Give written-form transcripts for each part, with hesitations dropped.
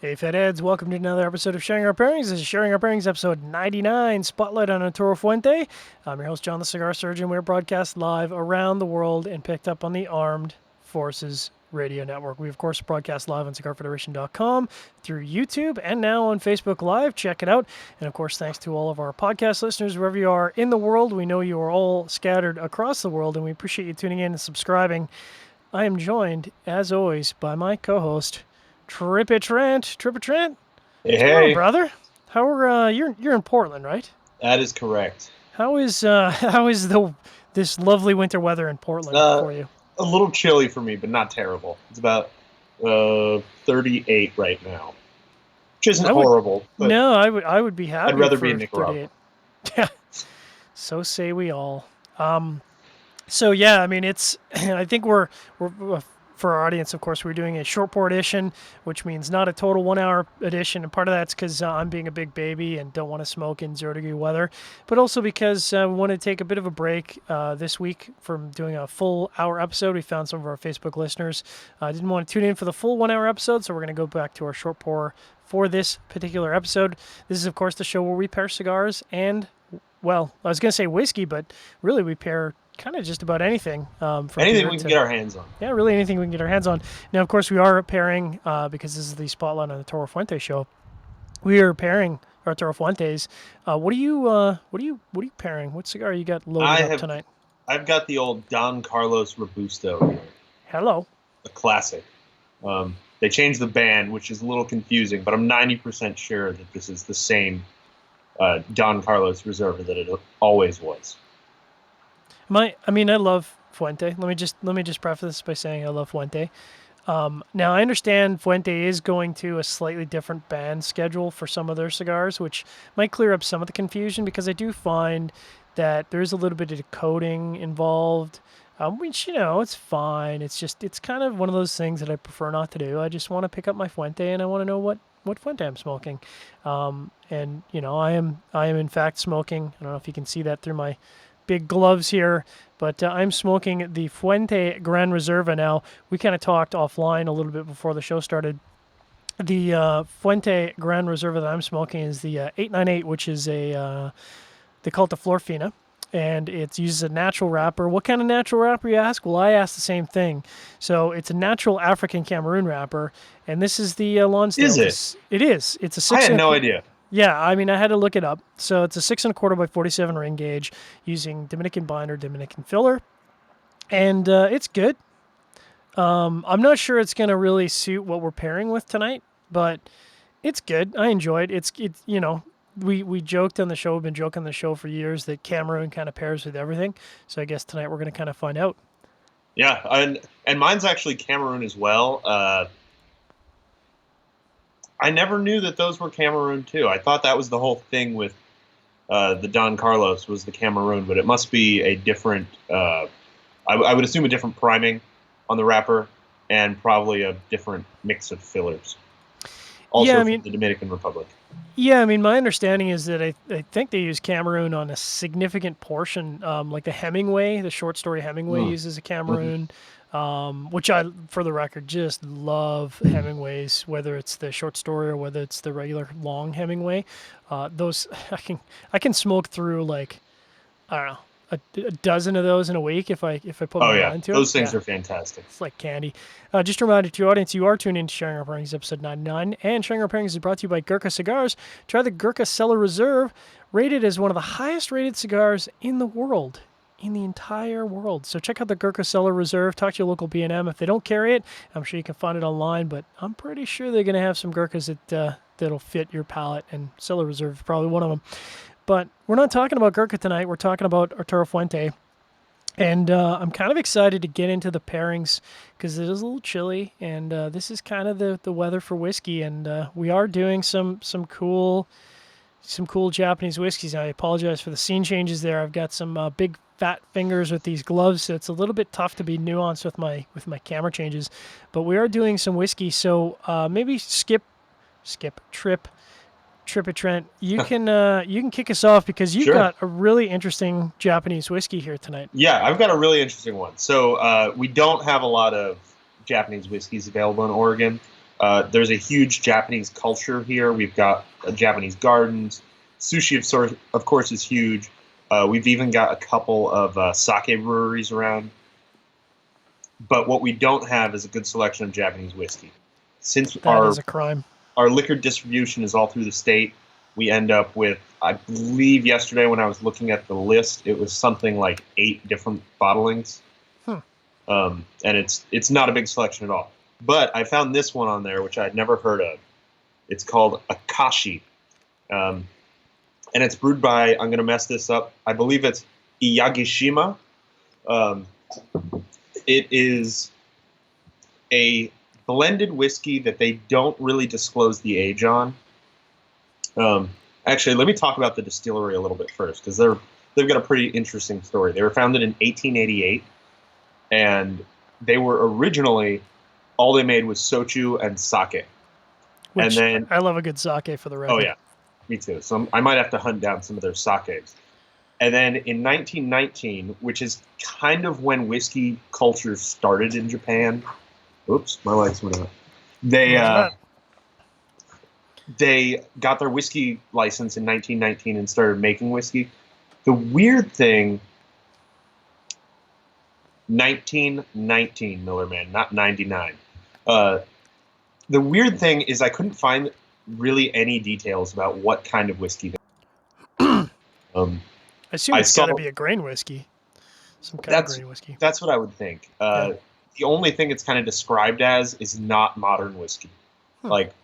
Hey, Fedheads, welcome to another episode of Sharing Our Pairings. This is Sharing Our Pairings, episode 99, Spotlight on Arturo Fuente. I'm your host, John the Cigar Surgeon. We're broadcast live around the world and picked up on the Armed Forces Radio Network. We, of course, broadcast live on cigarfederation.com, through YouTube, and now on Facebook Live. Check it out. And, of course, thanks to all of our podcast listeners, wherever you are in the world. We know you are all scattered across the world, and we appreciate you tuning in and subscribing. I am joined, as always, by my co-host, Trent. Trent. Hey, What's going on, hey. brother? How are you're in Portland, right? That is correct. How is this lovely winter weather in Portland for you? A little chilly for me, but not terrible. It's about 38 right now, which isn't horrible. But no, I would be happy. I'd rather be in Nicaragua. Yeah, so say we all. So yeah, I mean it's. I think we're for our audience, of course, we're doing a short pour edition, which means not a total 1 hour edition. And part of that's because I'm being a big baby and don't want to smoke in 0-degree weather, but also because we want to take a bit of a break this week from doing a full hour episode. We found some of our Facebook listeners didn't want to tune in for the full 1 hour episode, so we're going to go back to our short pour for this particular episode. This is, of course, the show where we pair cigars and, well, I was going to say whiskey, but really we pair kind of just about anything. Anything we can get our hands on. Yeah, really anything we can get our hands on. Now, of course, we are pairing, because this is the Spotlight on the Arturo Fuente show, we are pairing Arturo Fuentes. What are you pairing? What cigar you got loaded up tonight? I've got the old Don Carlos Robusto here. Hello. A classic. They changed the band, which is a little confusing, but I'm 90% sure that this is the same Don Carlos Reserva that it always was. I love Fuente. Let me just preface this by saying I love Fuente. Now, I understand Fuente is going to a slightly different band schedule for some of their cigars, which might clear up some of the confusion, because I do find that there's a little bit of coding involved, which, it's fine. It's kind of one of those things that I prefer not to do. I just want to pick up my Fuente, and I want to know what Fuente I'm smoking. And, I am in fact smoking. I don't know if you can see that through my big gloves here, but I'm smoking the Fuente Gran Reserva now. We kind of talked offline a little bit before the show started. The Fuente Gran Reserva that I'm smoking is the 898, which is they call it the Flor Fina, and it uses a natural wrapper. What kind of natural wrapper, you ask? Well, I asked the same thing. So it's a natural African Cameroon wrapper, and this is the Lonsdale. Is it? It is. It's a 6. I had no idea. Yeah, I had to look it up. So it's a 6 1/4 by 47 ring gauge using Dominican binder, Dominican filler, and it's good. I'm not sure it's going to really suit what we're pairing with tonight, but it's good. I enjoy it. It's we joked on the show. We've been joking on the show for years that Cameroon kind of pairs with everything. So I guess tonight we're going to kind of find out. Yeah, and mine's actually Cameroon as well. I never knew that those were Cameroon too. I thought that was the whole thing with the Don Carlos was the Cameroon, but it must be a different. I would assume a different priming on the wrapper, and probably a different mix of fillers. Also, from the Dominican Republic. Yeah, my understanding is that I think they use Cameroon on a significant portion, like the Hemingway, the short story Hemingway uses a Cameroon. Which I, for the record, just love Hemingways, whether it's the short story or whether it's the regular long Hemingway. Those I can smoke through, like, I don't know, a dozen of those in a week if I put my mind to it. Those things are fantastic. It's like candy. Just a reminder to your audience, you are tuned in to Sharing Our Pairings, episode 99, and Sharing Our Pairings is brought to you by Gurkha Cigars. Try the Gurkha Cellar Reserve, rated as one of the highest rated cigars in the world. In the entire world. So check out the Gurkha Cellar Reserve. Talk to your local B&M. If they don't carry it, I'm sure you can find it online, but I'm pretty sure they're going to have some Gurkhas that'll fit your palate, and Cellar Reserve is probably one of them. But we're not talking about Gurkha tonight. We're talking about Arturo Fuente. And I'm kind of excited to get into the pairings because it is a little chilly, and this is kind of the weather for whiskey, and we are doing some cool Japanese whiskeys. I apologize for the scene changes there. I've got some big fat fingers with these gloves, so it's a little bit tough to be nuanced with my camera changes. But we are doing some whiskey, so maybe Tripp, Trent, you can kick us off because you've got a really interesting Japanese whiskey here tonight. Yeah, I've got a really interesting one. So we don't have a lot of Japanese whiskeys available in Oregon. There's a huge Japanese culture here. We've got Japanese gardens. Sushi, of course, is huge. We've even got a couple of sake breweries around. But what we don't have is a good selection of Japanese whiskey. Since That is a crime. our liquor distribution is all through the state, we end up with, I believe yesterday when I was looking at the list, it was something like 8 different bottlings. And it's not a big selection at all. But I found this one on there, which I had never heard of. It's called Akashi. And it's brewed by, I'm going to mess this up, I believe it's Eigashima. It is a blended whiskey that they don't really disclose the age on. Actually, let me talk about the distillery a little bit first, because they've got a pretty interesting story. They were founded in 1888, and they were originally, all they made was soju and sake. Which, and then I love a good sake for the record. Oh yeah, me too. So I might have to hunt down some of their sakes. And then in 1919, which is kind of when whiskey culture started in Japan. Oops, my lights went out. They got their whiskey license in 1919 and started making whiskey. The weird thing, 1919, Miller Man, not 99. The weird thing is I couldn't find really any details about what kind of whiskey they I assume it's got to be a grain whiskey. Some kind of grain whiskey. That's what I would think. The only thing it's kind of described as is not modern whiskey. Like,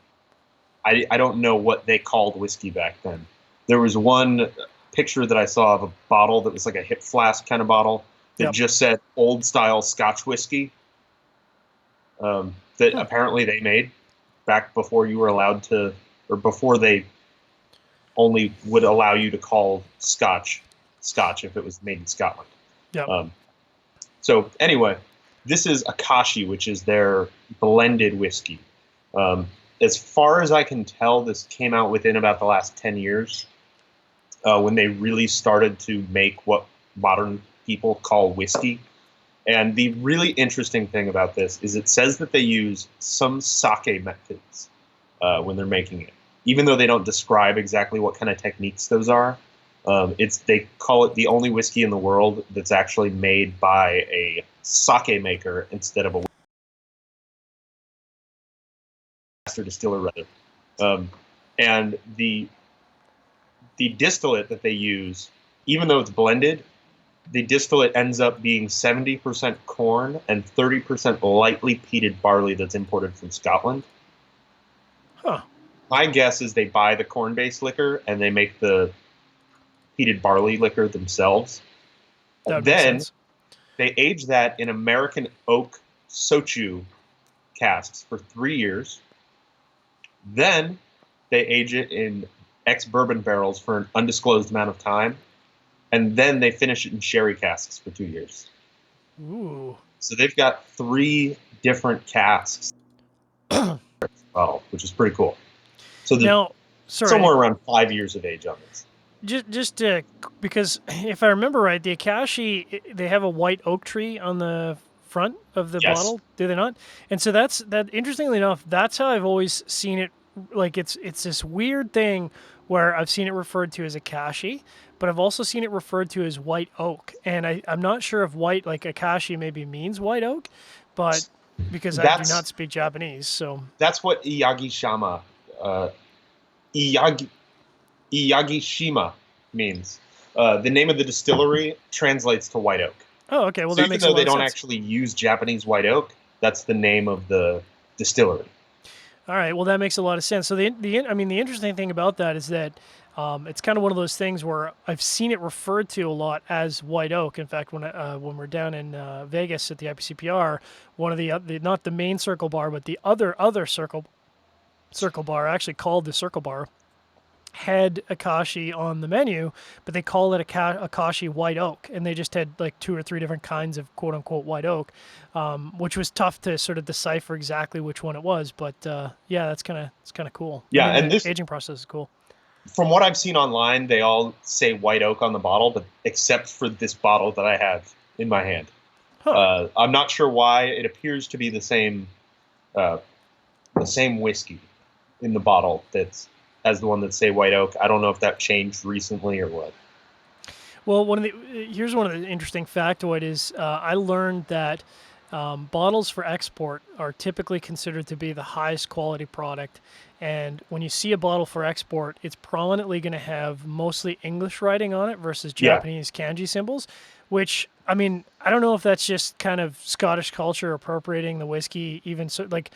I don't know what they called whiskey back then. There was one picture that I saw of a bottle that was like a hip flask kind of bottle that just said old style Scotch whiskey that apparently they made back before you were allowed to, or before they only would allow you to call Scotch if it was made in Scotland. So anyway, this is Akashi, which is their blended whiskey. As far as I can tell, this came out within about the last 10 years when they really started to make what modern people call whiskey. And the really interesting thing about this is it says that they use some sake methods when they're making it. Even though they don't describe exactly what kind of techniques those are, they call it the only whiskey in the world that's actually made by a sake maker instead of a master distiller, rather. And the distillate that they use, even though it's blended, the distillate ends up being 70% corn and 30% lightly peated barley that's imported from Scotland. My guess is they buy the corn-based liquor and they make the peated barley liquor themselves. And then they age that in American oak soju casks for 3 years. Then they age it in ex-bourbon barrels for an undisclosed amount of time. And then they finish it in sherry casks for 2 years. Ooh. So they've got 3 different casks bottle, which is pretty cool. So now, somewhere around 5 years of age on this. Just because if I remember right, the Akashi, they have a white oak tree on the front of the bottle, do they not? And so that. Interestingly enough, that's how I've always seen it. Like it's this weird thing where I've seen it referred to as Akashi, but I've also seen it referred to as white oak. And I'm not sure if white, like Akashi, maybe means white oak, but because I do not speak Japanese, so that's what Eigashima means. The name of the distillery translates to white oak. Oh, okay. Well, so that makes a lot of sense. Even though they don't actually use Japanese white oak, that's the name of the distillery. All right. Well, that makes a lot of sense. So the interesting thing about that is that it's kind of one of those things where I've seen it referred to a lot as white oak. In fact, when we're down in Vegas at the IPCPR, one of the not the main circle bar, but the other circle bar, actually called the circle bar, had Akashi on the menu, but they call it Akashi white oak, and they just had like 2 or 3 different kinds of quote unquote white oak, which was tough to sort of decipher exactly which one it was. But yeah, it's kind of cool. Yeah, and this aging process is cool. From what I've seen online, they all say white oak on the bottle, but except for this bottle that I have in my hand. I'm not sure why. It appears to be the same the same whiskey in the bottle that's as the one that say white oak. I don't know if that changed recently or what. Well, here's one of the interesting factoid is I learned that bottles for export are typically considered to be the highest quality product. And when you see a bottle for export, it's prominently going to have mostly English writing on it versus Yeah. Japanese kanji symbols, which, I mean, I don't know if that's just kind of Scottish culture appropriating the whiskey, even so, like,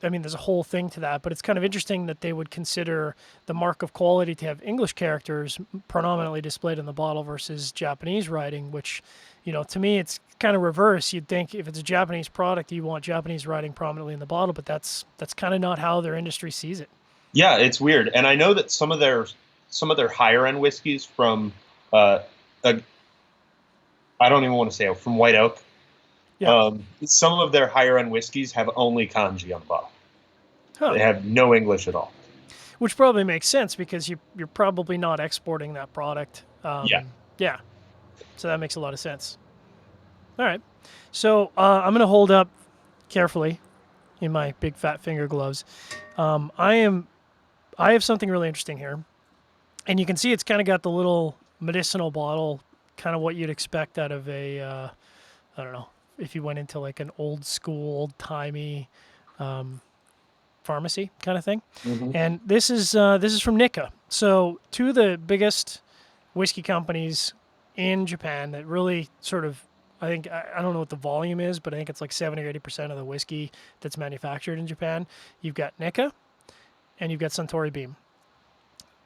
I mean, there's a whole thing to that, but it's kind of interesting that they would consider the mark of quality to have English characters predominantly displayed in the bottle versus Japanese writing, which, to me, it's kind of reverse. You'd think if it's a Japanese product, you want Japanese writing prominently in the bottle, but that's kind of not how their industry sees it. Yeah, it's weird. And I know that some of their higher end whiskeys from uh, uh I don't even want to say it, from White Oak. Yeah. Some of their higher end whiskeys have only kanji on the bottle. Huh. They have no English at all. Which probably makes sense because you're probably not exporting that product. Yeah. Yeah. So that makes a lot of sense. All right. So I'm going to hold up carefully in my big fat finger gloves. I have something really interesting here, and you can see it's kind of got the little medicinal bottle, kind of what you'd expect out of a, I don't know, if you went into like an old school, old timey pharmacy kind of thing. Hmm. And this is from Nikka. So two of the biggest whiskey companies in Japan that really sort of, I think, I don't know what the volume is, but I think it's like 70 or 80% of the whiskey that's manufactured in Japan. You've got Nikka and you've got Suntory Beam.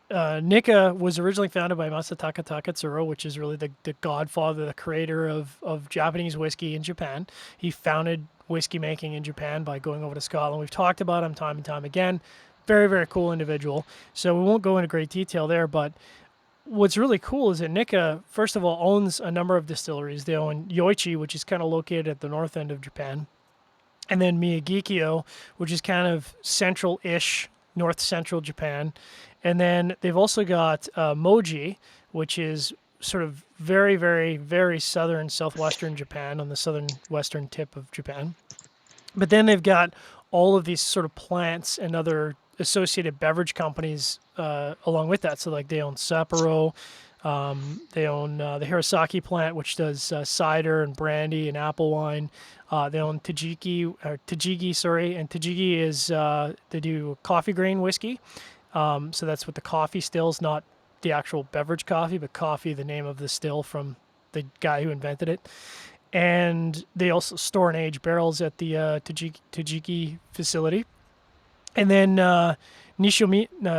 Nikka was originally founded by Masataka Taketsuro, which is really the godfather, the creator of Japanese whiskey in Japan. He founded whiskey making in Japan by going over to Scotland. We've talked about him time and time again. Very, very cool individual. So we won't go into great detail there, but what's really cool is that Nikka, first of all, owns a number of distilleries. They own Yoichi, which is kind of located at the north end of Japan, and then Miyagikyo, which is kind of central-ish, north-central Japan. And then they've also got Moji, which is sort of very, very, very southern, southwestern Japan, on the southern western tip of Japan. But then they've got all of these sort of plants and other associated beverage companies along with that. So like they own Sapporo, they own the Hirosaki plant, which does cider and brandy and apple wine. They own Tajigi, sorry, and Tajigi is they do coffee grain whiskey. So that's with the coffee stills, not the actual beverage coffee, but coffee, the name of the still from the guy who invented it. And they also store and age barrels at the Tajiki facility. And then Nishinomiya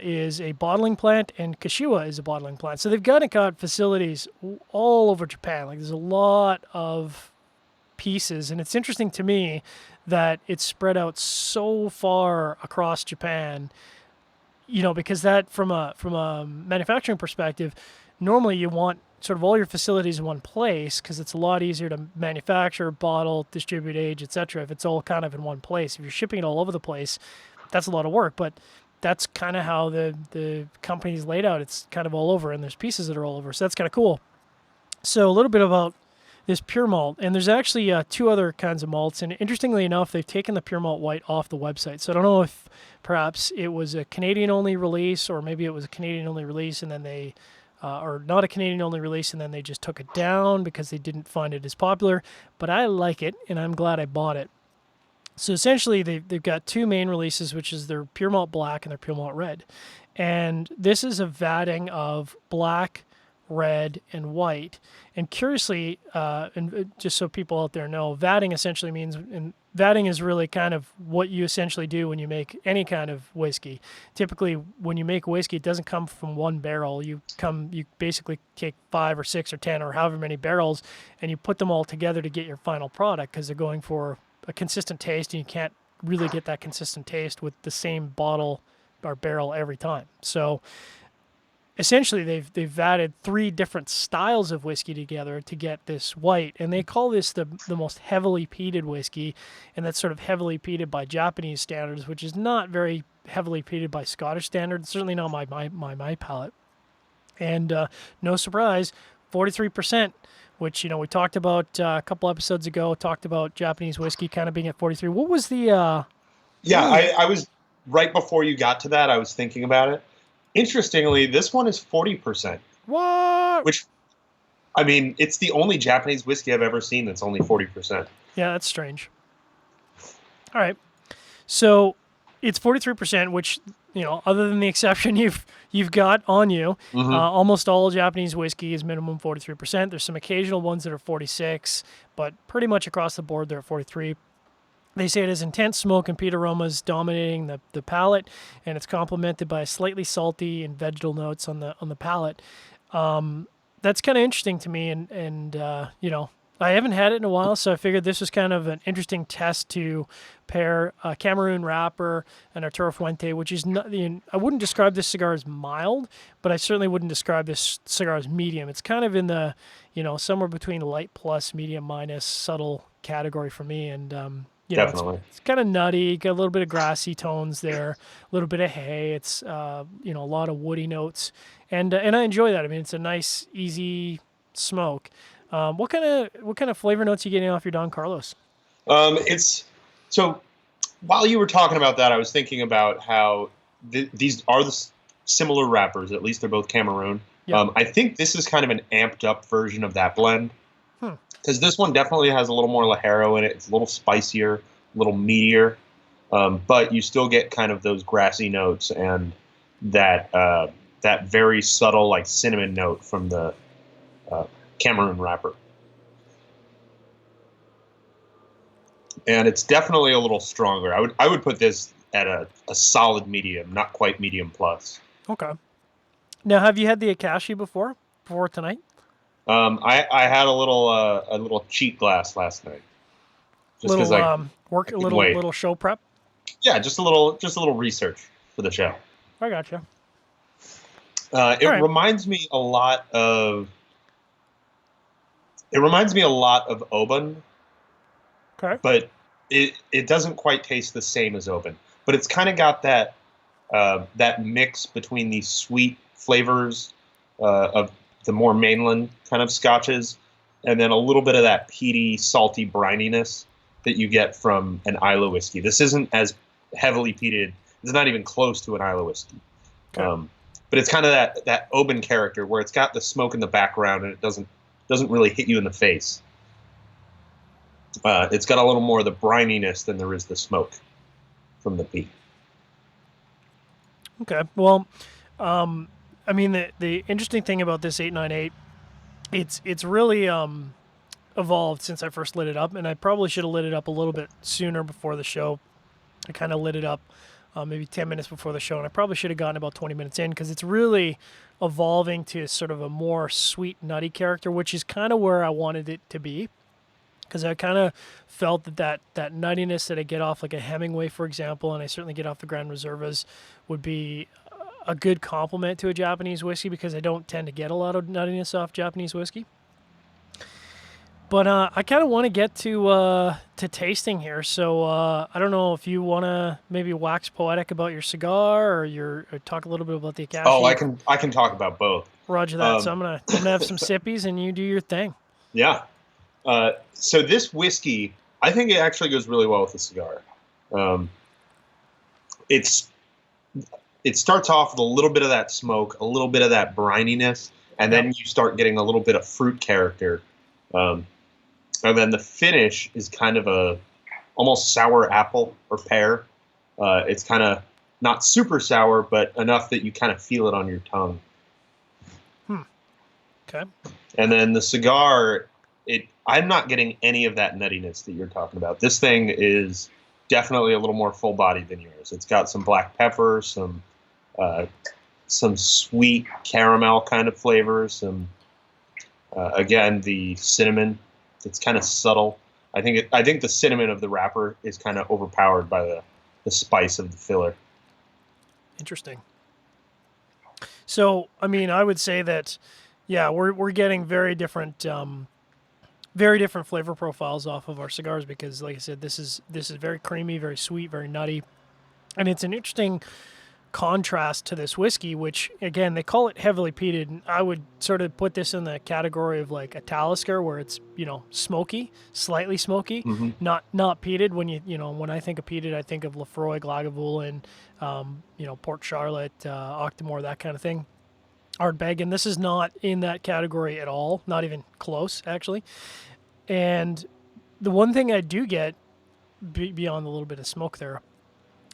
is a bottling plant, and Kashiwa is a bottling plant. So they've got facilities all over Japan. Like there's a lot of pieces, and it's interesting to me that it's spread out so far across Japan. Because that from a manufacturing perspective, normally you want sort of all your facilities in one place because it's a lot easier to manufacture, bottle, distribute, age, etc. If it's all kind of in one place. If you're shipping it all over the place, that's a lot of work. But that's kind of how the company's laid out. It's kind of all over, and there's pieces that are all over. So that's kind of cool. So a little bit about this pure malt, and there's actually two other kinds of malts, and interestingly enough, they've taken the pure malt white off the website. So I don't know if perhaps it was a Canadian-only release, or maybe it was a Canadian-only release, and then they, or not a Canadian-only release, and then they just took it down because they didn't find it as popular. But I like it, and I'm glad I bought it. So essentially, they've got two main releases, which is their pure malt black and their pure malt red, and this is a vatting of black, red, and white. And curiously, and just so people out there know, vatting essentially means, and vatting is really kind of what you essentially do when you make any kind of whiskey. Typically, when you make whiskey, it doesn't come from one barrel. You basically take 5 or 6 or 10 or however many barrels, and you put them all together to get your final product because they're going for a consistent taste, and you can't really get that consistent taste with the same bottle or barrel every time. So essentially, they've vatted 3 different styles of whiskey together to get this white, and they call this the most heavily peated whiskey, and that's sort of heavily peated by Japanese standards, which is not very heavily peated by Scottish standards, certainly not my palate. And no surprise, 43% which, we talked about a couple episodes ago, talked about Japanese whiskey kind of being at 43. What was the, Yeah, what was, I was right before you got to that. I was thinking about it. Interestingly, this one is 40%, what? which I mean, it's the only Japanese whiskey I've ever seen that's only 40%. Yeah, that's strange. All right. So it's 43%, which, other than the exception you've got on you, Hmm. almost all Japanese whiskey is minimum 43%. There's some occasional ones that are 46, but pretty much across the board they're at 43. They say it has intense smoke and peat aromas dominating the palate, and it's complemented by slightly salty and vegetal notes on the palate. That's kind of interesting to me, and I haven't had it in a while, so I figured this was kind of an interesting test to pair a Cameroon wrapper and Arturo Fuente, which is not. I wouldn't describe this cigar as mild, but I certainly wouldn't describe this cigar as medium. It's kind of in the somewhere between light plus, medium minus, subtle category for me, and Definitely. it's kind of nutty, got a little bit of grassy tones there, a little bit of hay. It's a lot of woody notes, and I enjoy that. I mean, it's a nice, easy smoke. What kind of flavor notes are you getting off your Don Carlos? It's so while you were talking about that, I was thinking about how these are similar wrappers. At least they're both Cameroon. Yep. I think this is kind of an amped up version of that blend Hmm. because this one definitely has a little more Lajero in it. It's a little spicier, a little meatier, but you still get kind of those grassy notes and that very subtle like cinnamon note from the Cameroon wrapper. And it's definitely a little stronger. I would put this at a solid medium, not quite medium plus. Okay. Now, have you had the Akashi before tonight? I had a little cheat glass last night, just because Little I work, couldn't wait. little show prep. Yeah, just a little research for the show. I gotcha. It All right. reminds me a lot of Oban, Okay. but it doesn't quite taste the same as Oban. But it's kind of got that mix between these sweet flavors of the more mainland kind of scotches, and then a little bit of that peaty, salty brininess that you get from an Isla whiskey. This isn't as heavily peated. It's not even close to an Isla whiskey. Okay. But it's kind of that Oban character where it's got the smoke in the background and it doesn't really hit you in the face. It's got a little more of the brininess than there is the smoke from the peat. Okay. Well, I mean, the interesting thing about this 898, it's really evolved since I first lit it up, and I probably should have lit it up a little bit sooner before the show. I kind of lit it up maybe 10 minutes before the show, and I probably should have gotten about 20 minutes in because it's really evolving to sort of a more sweet, nutty character, which is kind of where I wanted it to be. Because I kind of felt that nuttiness that I get off like a Hemingway, for example, and I certainly get off the Gran Reservas, would be a good complement to a Japanese whiskey because I don't tend to get a lot of nuttiness off Japanese whiskey. But I kind of want to get to tasting here, so I don't know if you want to maybe wax poetic about your cigar or talk a little bit about the Akashi. Oh, I can talk about both. Roger that. So I'm gonna have some sippies and you do your thing. Yeah. So this whiskey, I think it actually goes really well with the cigar. It starts off with a little bit of that smoke, a little bit of that brininess, and then you start getting a little bit of fruit character. And then the finish is kind of a almost sour apple or pear. It's kind of not super sour, but enough that you kind of feel it on your tongue. Okay. And then the cigar, I'm not getting any of that nuttiness that you're talking about. This thing is definitely a little more full bodied than yours. It's got some black pepper, some sweet caramel kind of flavors, again the cinnamon. It's kind of subtle. I think the cinnamon of the wrapper is kind of overpowered by the spice of the filler. Interesting. So, I mean, I would say that, yeah, we're getting very different flavor profiles off of our cigars because, like I said, this is very creamy, very sweet, very nutty, and it's an interesting contrast to this whiskey, which again they call it heavily peated, and I would sort of put this in the category of like a Talisker, where it's smoky, slightly smoky, Hmm. not peated. When I think of peated, I think of Lefroy, Lagavulin, Port Charlotte, Octomore, that kind of thing. Ardbeg, and this is not in that category at all, not even close actually. And the one thing I do get beyond a little bit of smoke there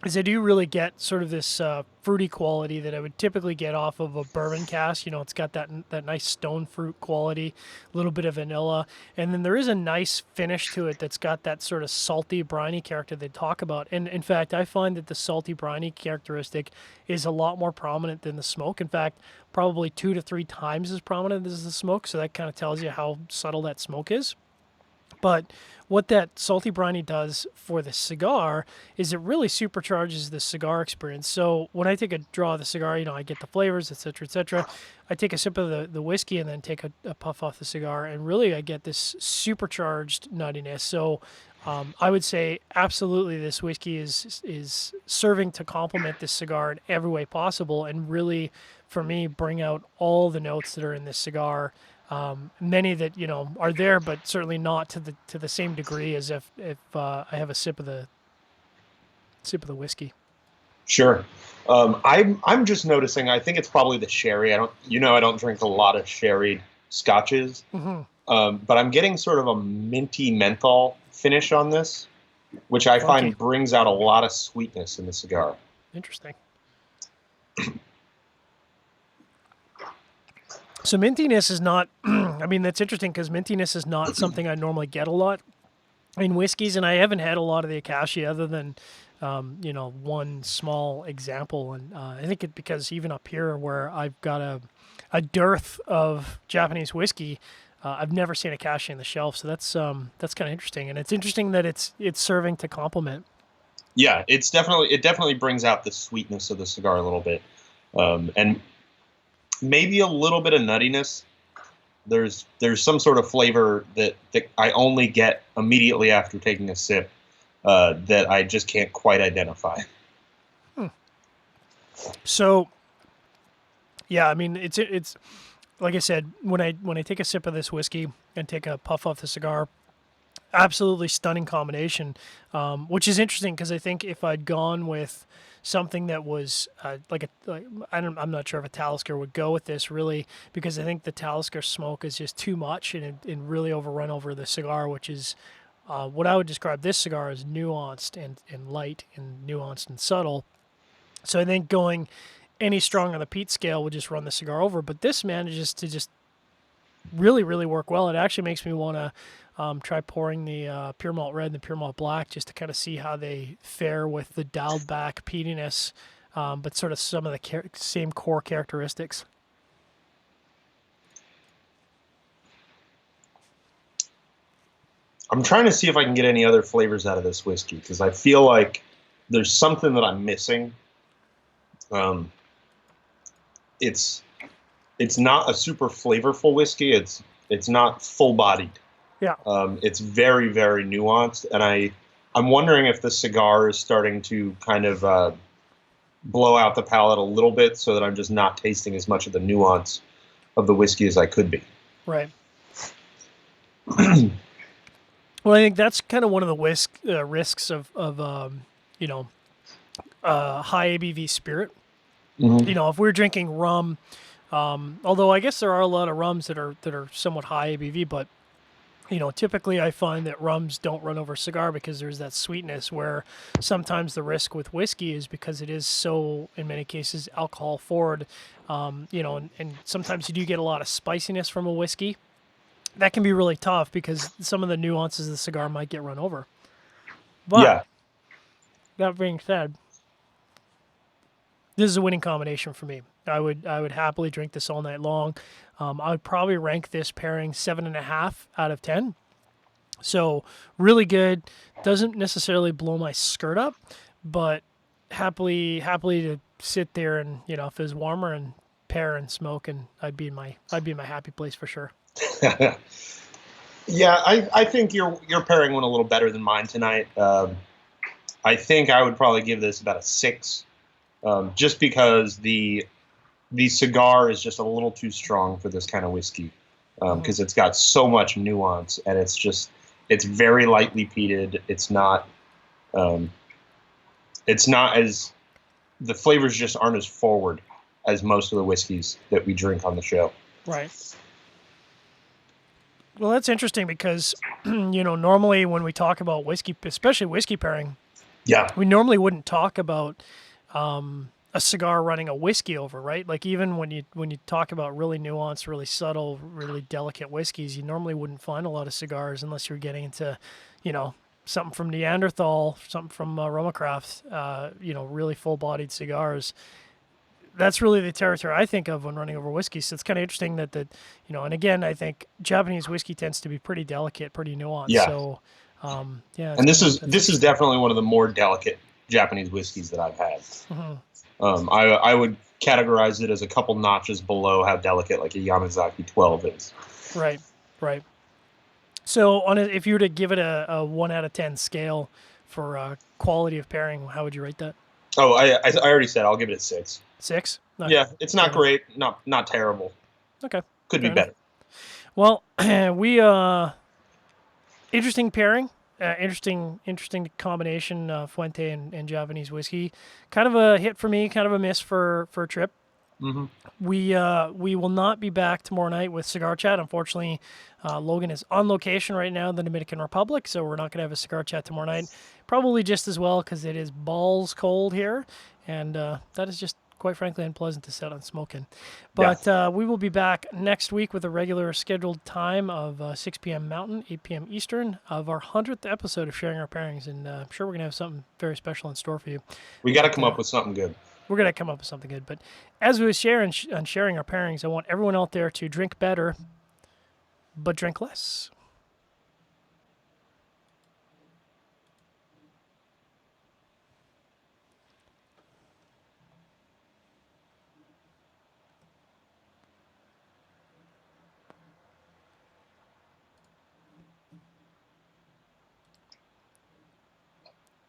is I do really get sort of this fruity quality that I would typically get off of a bourbon cask. It's got that nice stone fruit quality, a little bit of vanilla, and then there is a nice finish to it that's got that sort of salty, briny character they talk about. And in fact, I find that the salty, briny characteristic is a lot more prominent than the smoke. In fact, probably 2 to 3 times as prominent as the smoke. So that kind of tells you how subtle that smoke is. But what that salty briny does for the cigar is it really supercharges the cigar experience. So when I take a draw of the cigar, I get the flavors, etc., etc. I take a sip of the whiskey and then take a puff off the cigar, and really I get this supercharged nuttiness. So I would say absolutely this whiskey is serving to complement this cigar in every way possible, and really, for me, bring out all the notes that are in this cigar. Many that are there, but certainly not to the same degree as if I have a sip of the whiskey. Sure. I'm just noticing. I think it's probably the sherry. I don't drink a lot of sherried scotches, Mm-hmm. but I'm getting sort of a minty menthol finish on this, which I Funky. find brings out a lot of sweetness in the cigar. Interesting. So mintiness is not, I mean, that's interesting because mintiness is not something I normally get a lot in whiskeys, and I haven't had a lot of the Akashi other than, one small example. And I think it's because even up here where I've got a dearth of Japanese whiskey, I've never seen Akashi on the shelf. So that's kind of interesting. And it's interesting that it's serving to complement. Yeah, it definitely brings out the sweetness of the cigar a little bit, and maybe a little bit of nuttiness. There's some sort of flavor that I only get immediately after taking a sip that I just can't quite identify. So, yeah, I mean it's like I said, when I take a sip of this whiskey and take a puff off the cigar, absolutely stunning combination, which is interesting because I think if I'd gone with something that was I'm not sure if a Talisker would go with this really, because I think the Talisker smoke is just too much and really overrun over the cigar, which is what I would describe this cigar as nuanced and light and nuanced and subtle. So I think going any stronger on the peat scale would just run the cigar over, but this manages to just really, really work well. It actually makes me want to try pouring the Pure Malt Red and the Pure Malt Black just to kind of see how they fare with the dialed back peatiness, but sort of some of the same core characteristics. I'm trying to see if I can get any other flavors out of this whiskey because I feel like there's something that I'm missing. It's not a super flavorful whiskey. It's not full bodied. Yeah. It's very, very nuanced, and I'm wondering if the cigar is starting to kind of blow out the palate a little bit, so that I'm just not tasting as much of the nuance of the whiskey as I could be. Right. Well, I think that's kind of one of the risks of high ABV spirit. Mm-hmm. If we're drinking rum, although I guess there are a lot of rums that are somewhat high ABV, but typically I find that rums don't run over cigar because there's that sweetness, where sometimes the risk with whiskey is because it is so, in many cases, alcohol forward, and sometimes you do get a lot of spiciness from a whiskey. That can be really tough because some of the nuances of the cigar might get run over. But Yeah. that being said, this is a winning combination for me. I would happily drink this all night long. I would probably rank this pairing 7.5 out of 10. So really good. Doesn't necessarily blow my skirt up, but happily to sit there and if it was warmer and pair and smoke, and I'd be in my happy place for sure. Yeah, I think your pairing went a little better than mine tonight. I think I would probably give this about a 6. just because the cigar is just a little too strong for this kind of whiskey, because it's got so much nuance, and it's very lightly peated. It's not as the flavors just aren't as forward as most of the whiskeys that we drink on the show. Right. Well, that's interesting because, normally when we talk about whiskey, especially whiskey pairing, Yeah. we normally wouldn't talk about a cigar running a whiskey over, right? Like even when you talk about really nuanced, really subtle, really delicate whiskeys, you normally wouldn't find a lot of cigars unless you're getting into, something from Neanderthal, something from Romacraft, really full-bodied cigars. That's really the territory I think of when running over whiskey. So it's kind of interesting that and again, I think Japanese whiskey tends to be pretty delicate, pretty nuanced. Yeah. So, yeah. And this is definitely one of the more delicate Japanese whiskeys that I've had. I would categorize it as a couple notches below how delicate like a Yamazaki 12 is. Right. So if you were to give it a 1 out of 10 scale for quality of pairing, how would you rate that? Oh, I already said I'll give it a 6. 6? Yeah, it's not great, not terrible. Okay. Could be better. Well, we interesting pairing, interesting combination, Fuente and Japanese whiskey. Kind of a hit for me, kind of a miss for Tripp. Mm-hmm. We will not be back tomorrow night with Cigar Chat. Unfortunately, Logan is on location right now in the Dominican Republic, so we're not going to have a Cigar Chat tomorrow night. Probably just as well because it is balls cold here, and that is just quite frankly unpleasant to sit on smoking. But we will be back next week with a regular scheduled time of 6 p.m. Mountain, 8 p.m. Eastern of our 100th episode of Sharing Our Pairings, and I'm sure we're going to have something very special in store for you. We got to come up with something good. We're going to come up with something good. But as we share on Sharing Our Pairings, I want everyone out there to drink better, but drink less.